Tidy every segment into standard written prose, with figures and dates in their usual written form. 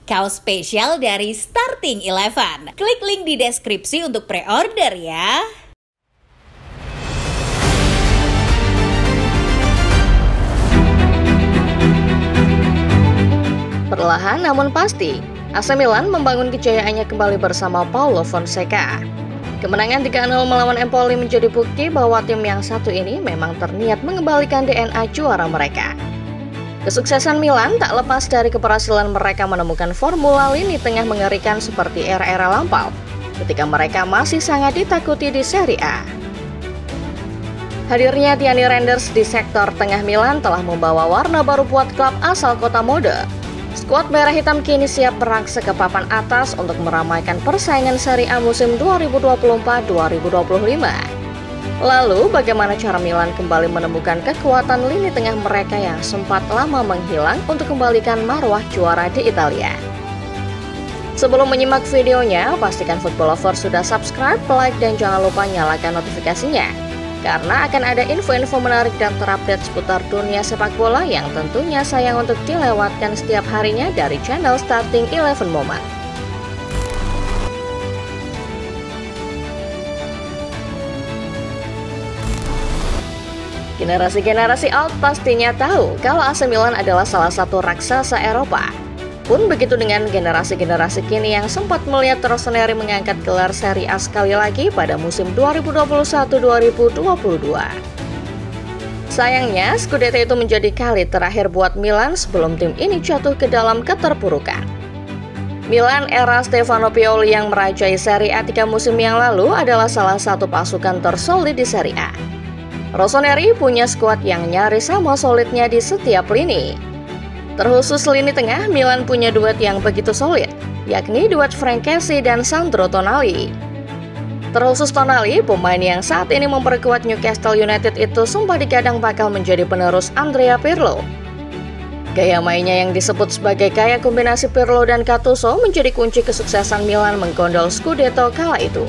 Kaos spesial dari Starting Eleven. Klik link di deskripsi untuk pre-order ya. Perlahan namun pasti, AC Milan membangun kejayaannya kembali bersama Paulo Fonseca. Kemenangan 3-0 melawan Empoli menjadi bukti bahwa tim yang satu ini memang terniat mengembalikan DNA juara mereka. Kesuksesan Milan tak lepas dari keberhasilan mereka menemukan formula lini tengah mengerikan seperti era-era lampau, ketika mereka masih sangat ditakuti di Serie A. Hadirnya Tiani Reinders di sektor tengah Milan telah membawa warna baru buat klub asal kota mode. Skuad merah hitam kini siap berangsek ke papan atas untuk meramaikan persaingan Serie A musim 2024-2025. Lalu, bagaimana cara Milan kembali menemukan kekuatan lini tengah mereka yang sempat lama menghilang untuk kembalikan marwah juara di Italia? Sebelum menyimak videonya, pastikan Football Lovers sudah subscribe, like, dan jangan lupa nyalakan notifikasinya. Karena akan ada info-info menarik dan terupdate seputar dunia sepak bola yang tentunya sayang untuk dilewatkan setiap harinya dari channel Starting Eleven Moment. Generasi-generasi out pastinya tahu kalau AC Milan adalah salah satu raksasa Eropa. Pun begitu dengan generasi-generasi kini yang sempat melihat Rossoneri mengangkat gelar Serie A sekali lagi pada musim 2021-2022. Sayangnya, Scudetto itu menjadi kali terakhir buat Milan sebelum tim ini jatuh ke dalam keterpurukan. Milan era Stefano Pioli yang merajai Serie A 3 musim yang lalu adalah salah satu pasukan tersolid di Serie A. Rossoneri punya skuad yang nyaris sama solidnya di setiap lini. Terkhusus lini tengah, Milan punya duet yang begitu solid, yakni duet Franceschi dan Sandro Tonali. Terkhusus Tonali, pemain yang saat ini memperkuat Newcastle United itu sumpah digadang bakal menjadi penerus Andrea Pirlo. Gaya mainnya yang disebut sebagai gaya kombinasi Pirlo dan Gattuso menjadi kunci kesuksesan Milan menggondol Scudetto kala itu.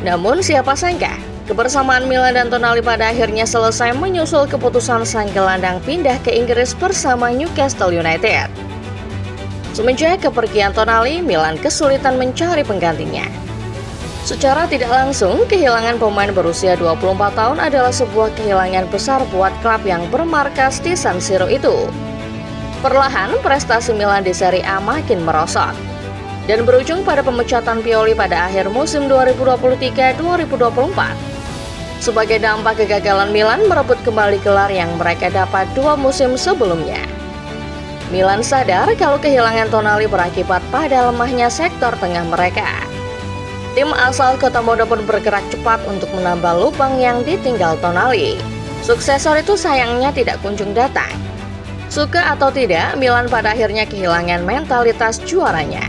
Namun siapa sangka, kebersamaan Milan dan Tonali pada akhirnya selesai menyusul keputusan sang gelandang pindah ke Inggris bersama Newcastle United. Semenjak kepergian Tonali, Milan kesulitan mencari penggantinya. Secara tidak langsung, kehilangan pemain berusia 24 tahun adalah sebuah kehilangan besar buat klub yang bermarkas di San Siro itu. Perlahan, prestasi Milan di Serie A makin merosot dan berujung pada pemecatan Pioli pada akhir musim 2023-2024. Sebagai dampak kegagalan Milan merebut kembali gelar yang mereka dapat 2 musim sebelumnya. Milan sadar kalau kehilangan Tonali berakibat pada lemahnya sektor tengah mereka. Tim asal kota mode pun bergerak cepat untuk menambah lubang yang ditinggal Tonali. Suksesor itu sayangnya tidak kunjung datang. Suka atau tidak, Milan pada akhirnya kehilangan mentalitas juaranya.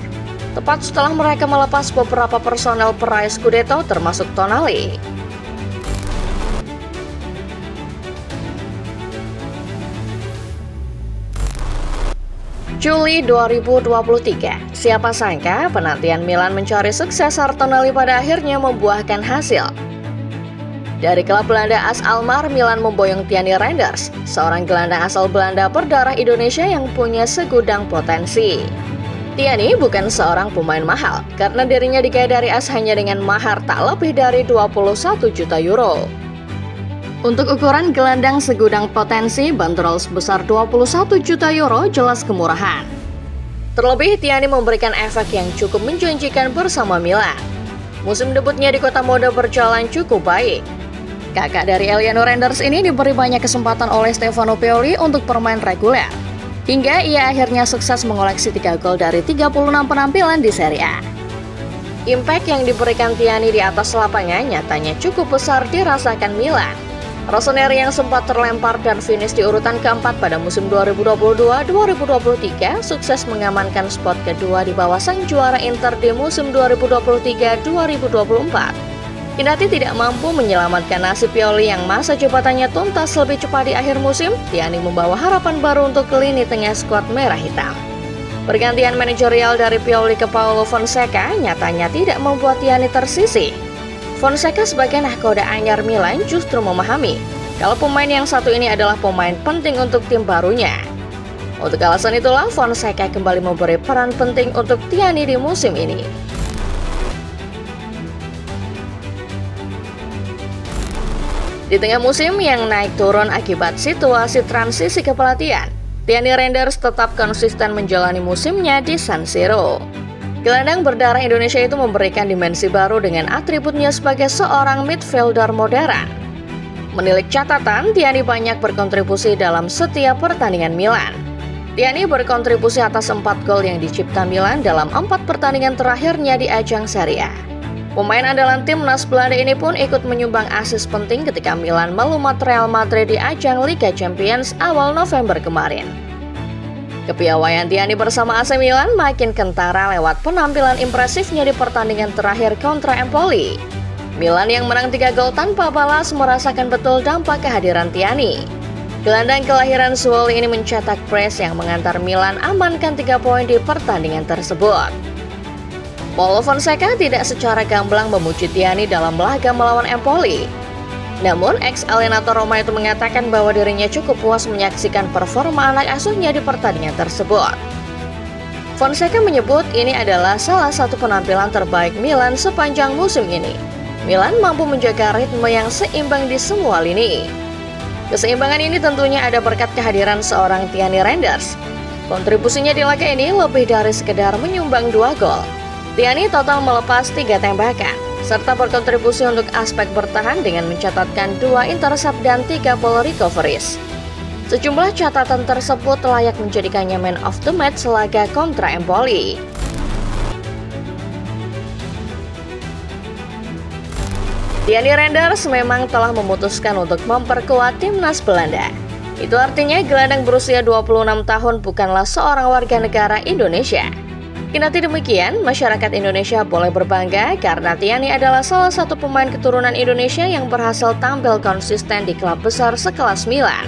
Tepat setelah mereka melepas beberapa personel peraih Scudetto termasuk Tonali. Juli 2023, siapa sangka penantian Milan mencari suksesor Tonali pada akhirnya membuahkan hasil. Dari klub Belanda AS Alkmaar, Milan memboyong Tiani Reinders, seorang gelandang asal Belanda berdarah Indonesia yang punya segudang potensi. Tiani bukan seorang pemain mahal, karena dirinya digaya dari AS hanya dengan mahar tak lebih dari 21 juta euro. Untuk ukuran gelandang segudang potensi, bandrol sebesar 21 juta euro jelas kemurahan. Terlebih, Tiani memberikan efek yang cukup menjanjikan bersama Milan. Musim debutnya di kota mode berjalan cukup baik. Kakak dari Eliano Reinders ini diberi banyak kesempatan oleh Stefano Pioli untuk bermain reguler, hingga ia akhirnya sukses mengoleksi 3 gol dari 36 penampilan di Serie A. Impact yang diberikan Tiani di atas lapangan nyatanya cukup besar dirasakan Milan. Rossoneri yang sempat terlempar dan finish di urutan keempat pada musim 2022-2023 sukses mengamankan spot kedua di bawah sang juara Inter di musim 2023-2024. Kendati tidak mampu menyelamatkan nasib Pioli yang masa jabatannya tuntas lebih cepat di akhir musim, Tiani membawa harapan baru untuk lini tengah skuad merah hitam. Pergantian manajerial dari Pioli ke Paulo Fonseca nyatanya tidak membuat Tiani tersisih. Fonseca sebagai nahkoda anyar Milan justru memahami kalau pemain yang satu ini adalah pemain penting untuk tim barunya. Untuk alasan itulah Fonseca kembali memberi peran penting untuk Tiani di musim ini. Di tengah musim yang naik turun akibat situasi transisi kepelatihan, Tiani Reinders tetap konsisten menjalani musimnya di San Siro. Gelandang berdarah Indonesia itu memberikan dimensi baru dengan atributnya sebagai seorang midfielder modern. Menilik catatan, Tiani banyak berkontribusi dalam setiap pertandingan Milan. Tiani berkontribusi atas 4 gol yang dicipta Milan dalam 4 pertandingan terakhirnya di ajang Serie A. Pemain andalan timnas Belanda ini pun ikut menyumbang asis penting ketika Milan melumat Real Madrid di ajang Liga Champions awal November kemarin. Kepiawaian Tiani bersama AC Milan makin kentara lewat penampilan impresifnya di pertandingan terakhir kontra Empoli. Milan yang menang 3 gol tanpa balas merasakan betul dampak kehadiran Tiani. Gelandang kelahiran Zwolle ini mencetak brace yang mengantar Milan amankan 3 poin di pertandingan tersebut. Paulo Fonseca tidak secara gamblang memuji Tiani dalam laga melawan Empoli. Namun, ex-alienator Roma itu mengatakan bahwa dirinya cukup puas menyaksikan performa anak asuhnya di pertandingan tersebut. Fonseca menyebut ini adalah salah satu penampilan terbaik Milan sepanjang musim ini. Milan mampu menjaga ritme yang seimbang di semua lini. Keseimbangan ini tentunya ada berkat kehadiran seorang Tiani Reinders. Kontribusinya di laga ini lebih dari sekedar menyumbang 2 gol. Tiani total melepas 3 tembakan, serta berkontribusi untuk aspek bertahan dengan mencatatkan 2 intercept dan 3 ball recoveries. Sejumlah catatan tersebut layak menjadikannya man of the match laga kontra Empoli. Tiani Reinders memang telah memutuskan untuk memperkuat timnas Belanda. Itu artinya gelandang berusia 26 tahun bukanlah seorang warga negara Indonesia. Kendati demikian, masyarakat Indonesia boleh berbangga karena Tiani adalah salah satu pemain keturunan Indonesia yang berhasil tampil konsisten di klub besar sekelas Milan.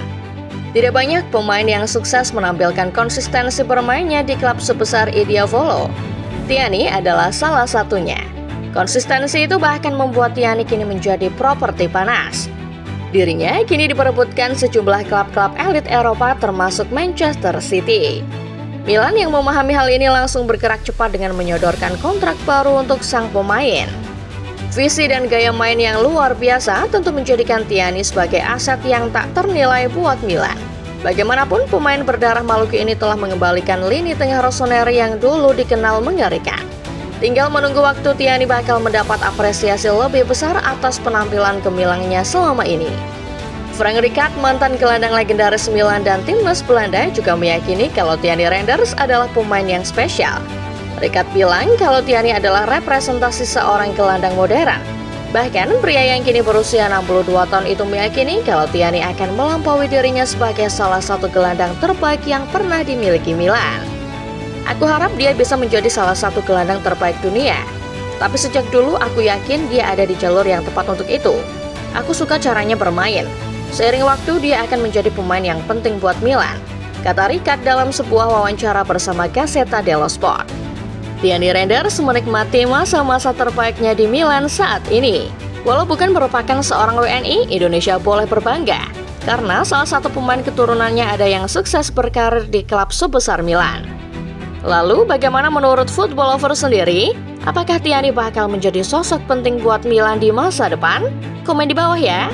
Tidak banyak pemain yang sukses menampilkan konsistensi bermainnya di klub sebesar Ideavolo. Tiani adalah salah satunya. Konsistensi itu bahkan membuat Tiani kini menjadi properti panas. Dirinya kini diperebutkan sejumlah klub-klub elit Eropa termasuk Manchester City. Milan yang memahami hal ini langsung bergerak cepat dengan menyodorkan kontrak baru untuk sang pemain. Visi dan gaya main yang luar biasa tentu menjadikan Tiani sebagai aset yang tak ternilai buat Milan. Bagaimanapun, pemain berdarah Maluku ini telah mengembalikan lini tengah Rossoneri yang dulu dikenal mengerikan. Tinggal menunggu waktu Tiani bakal mendapat apresiasi lebih besar atas penampilan gemilangnya selama ini. Frank Rijkaard, mantan gelandang legendaris Milan dan timnas Belanda, juga meyakini kalau Tiani Reinders adalah pemain yang spesial. Rijkaard bilang kalau Tiani adalah representasi seorang gelandang modern. Bahkan, pria yang kini berusia 62 tahun itu meyakini kalau Tiani akan melampaui dirinya sebagai salah satu gelandang terbaik yang pernah dimiliki Milan. Aku harap dia bisa menjadi salah satu gelandang terbaik dunia. Tapi sejak dulu aku yakin dia ada di jalur yang tepat untuk itu. Aku suka caranya bermain. Seiring waktu dia akan menjadi pemain yang penting buat Milan, kata Rijkaard dalam sebuah wawancara bersama Gazzetta dello Sport. Tiani Reinders menikmati masa-masa terbaiknya di Milan saat ini. Walau bukan merupakan seorang WNI, Indonesia boleh berbangga karena salah satu pemain keturunannya ada yang sukses berkarir di klub sebesar Milan. Lalu bagaimana menurut football lover sendiri? Apakah Tiani bakal menjadi sosok penting buat Milan di masa depan? Komen di bawah ya.